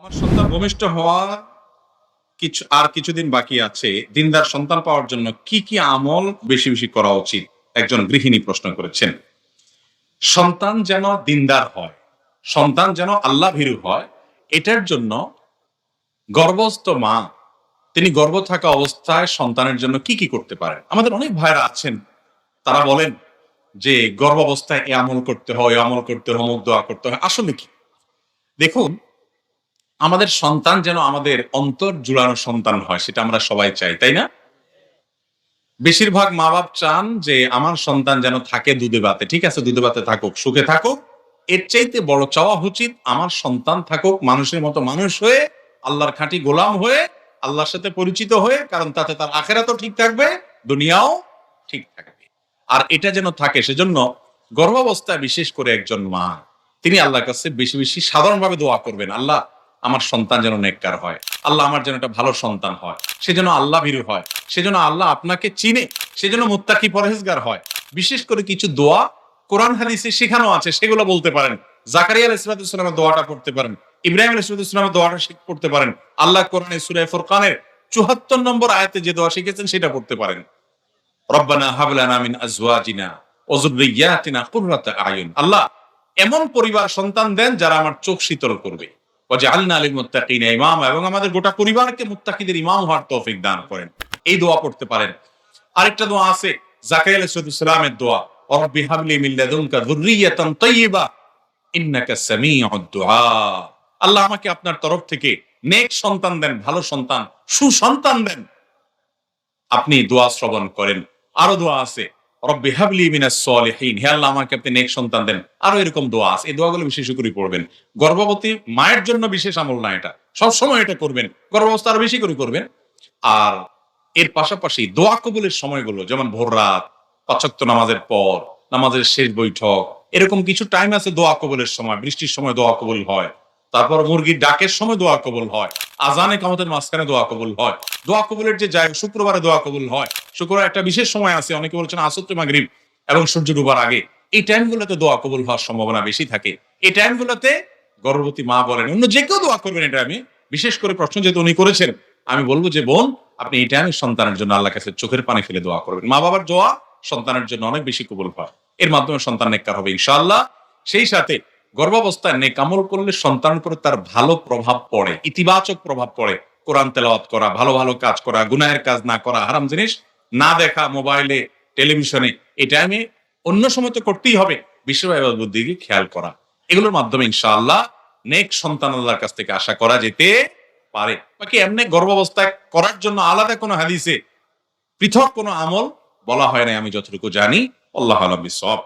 আমার সন্তান ভূমিষ্ঠ হওয়া কিছুদিন বাকি আছে। দিনদার সন্তান পাওয়ার জন্য কি কি আমল বেশি বেশি করা উচিত? একজন গৃহিণী প্রশ্ন করেছেন। সন্তান যেন দিনদার হয়, সন্তান যেন আল্লাহ ভীরু হয়, এটার জন্য গর্ভস্থ মা তিনি গর্ভ থাকা অবস্থায় সন্তানের জন্য কি কি করতে পারেন? আমাদের অনেক ভাইরা আছেন, তারা বলেন যে গর্ভ অবস্থায় এ আমল করতে হয়, এ আমল করতে হয়, অমুক দোয়া করতে হয়। আসলে কি? দেখুন, আমাদের সন্তান যেন আমাদের অন্তর জুড়ানো সন্তান হয়, সেটা আমরা সবাই চাই, তাই না? বেশিরভাগ মা বাপ চান যে আমার সন্তান যেন থাকে দুধে ভাতে। ঠিক আছে, দুধে ভাতে থাকুক, সুখে থাকুক। এর চাইতে বড় চাওয়া উচিত আমার সন্তান থাকুক মানুষের মতো মানুষ হয়ে, আল্লাহর খাঁটি গোলাম হয়ে, আল্লাহর সাথে পরিচিত হয়ে, কারণ তাতে তার আখেরাতও ঠিক থাকবে, দুনিয়াও ঠিক থাকবে। আর এটা যেন থাকে, সেজন্য গর্ভাবস্থায় বিশেষ করে একজন মা তিনি আল্লাহর কাছে বেশি বেশি সাধারণভাবে দোয়া করবেন, আল্লাহ আমার সন্তান যেন নেককার হয়, আল্লাহ আমার যেন একটা ভালো সন্তান হয়, সে যেন আল্লাহ ভীরু হয়, সেজন্য আল্লাহ আপনাকে চিনে, সেজন্য মুত্তাকি পরহেজগার হয়। বিশেষ করে কিছু দোয়া কোরআন হাদিসে শেখানো আছে, সেগুলো বলতে পারেন। জাকারিয়া আলাইহিস সালামের দোয়াটা পড়তে পারেন, ইব্রাহিম আলাইহিস সালামের দোয়াটা পড়তে পারেন। আল্লাহ কোরআনে সূরা ফুরকানের ৭৪ নম্বর আয়াতে যে দোয়া শিখেছেন সেটা পড়তে পারেন। রব্বানা হাব লানা মিন আজওয়াজিনা ওয়া যুররিয়াতিনা কুররাতা আয়ুন। আল্লাহ এমন পরিবার সন্তান দেন যারা আমার চোখ শীতল করবে। ওয়াজআলনা লিল মুত্তাকিনা ইমামা, এবং আমাদের গোটা পরিবারকে মুত্তাকিদের ইমাম হওয়ার তৌফিক দান করেন। এই দোয়া পড়তে পারেন। আরেকটা দোয়া আছে জাকারিয়া আলাইহিস সালামের দোয়া, রব্বি হাবলি মিন লাদুনকা যুররিয়াতান তাইয়্যিবা ইন্নাকা সামিউদ দুআ। আল্লাহ আমাকে আপনার তরফ থেকে নেক সন্তান দেন, ভালো সন্তান, সুসন্তান দেন, আপনি দোয়া শ্রবণ করেন। আরো দোয়া আছে, রব্বি হাবলি মিনাস সলিহিন, হে আল্লাহ আমাকে আপনি নেক সন্তান দেন। আরো এরকম দোয়া আছে। এই দোয়াগুলো বিশেষ করে পড়বেন। গর্ভবতী মায়ের জন্য বিশেষ আমল না এটা, সব সময় এটা করবেন। গর্ভাবস্থা আরো বেশি করে করবেন। আর এর পাশাপাশি দোয়া কবুলের সময়গুলো, যেমন ভোর রাত, ৫ ওয়াক্ত নামাজের পর, নামাজের শেষ বৈঠক, এরকম কিছু টাইম আছে দোয়া কবুলের সময়। বৃষ্টির সময় দোয়া কবুল হয়, তারপর মুরগির ডাকের সময় দোয়া কবুল হয়, আজানে কামতের মাঝখানে দোয়া কবুল হয়। দোয়া কবুলের যে জায়গা, শুক্রবারে দোয়া কবুল হয়। শুক্রবার একটা বিশেষ সময় আছে, অনেকে বলছেন আসর থেকে মাগরিব এবং সূর্য ডুবার আগে। এই টাইমগুলোতে দোয়া কবুল হওয়ার সম্ভাবনা বেশি থাকে। এই টাইমগুলোতে গর্ভবতী মা বলেন, অন্য যে কেউ দোয়া করবেন, এটা আমি বিশেষ করে প্রশ্ন যেহেতু উনি করেছেন, আমি বলবো যে বোন, আপনি এই টাইমে সন্তানের জন্য আল্লাহর কাছে চোখের পানি ফেলে দোয়া করবেন। মা বাবার দোয়া সন্তানের জন্য অনেক বেশি কবুল হয়, এর মাধ্যমে সন্তান নেককার হবে ইনশাআল্লাহ। সেই সাথে গর্ভাবস্থায় নেক আমল করলে সন্তানের উপরে তার ভালো প্রভাব পড়ে, ইতিবাচক প্রভাব পড়ে। কোরআন তেলাওয়াত করা, ভালো ভালো কাজ করা, গুনাহের কাজ না করা, হারাম জিনিস না দেখা, মোবাইলে, টেলিভিশনে, এই টাইমে অন্য সময় তো করতেই হবে, বিষয় বুদ্ধিকে খেয়াল করা, এগুলোর মাধ্যমে ইনশাআল্লাহ নেক সন্তান আল্লাহর কাছ থেকে আশা করা যেতে পারে। বাকি এমনি গর্ভাবস্থায় করার জন্য আলাদা কোনো হাদিসে পৃথক কোনো আমল বলা হয় না, আমি যতটুকু জানি। আল্লাহু আ'লাম বিসওয়াব।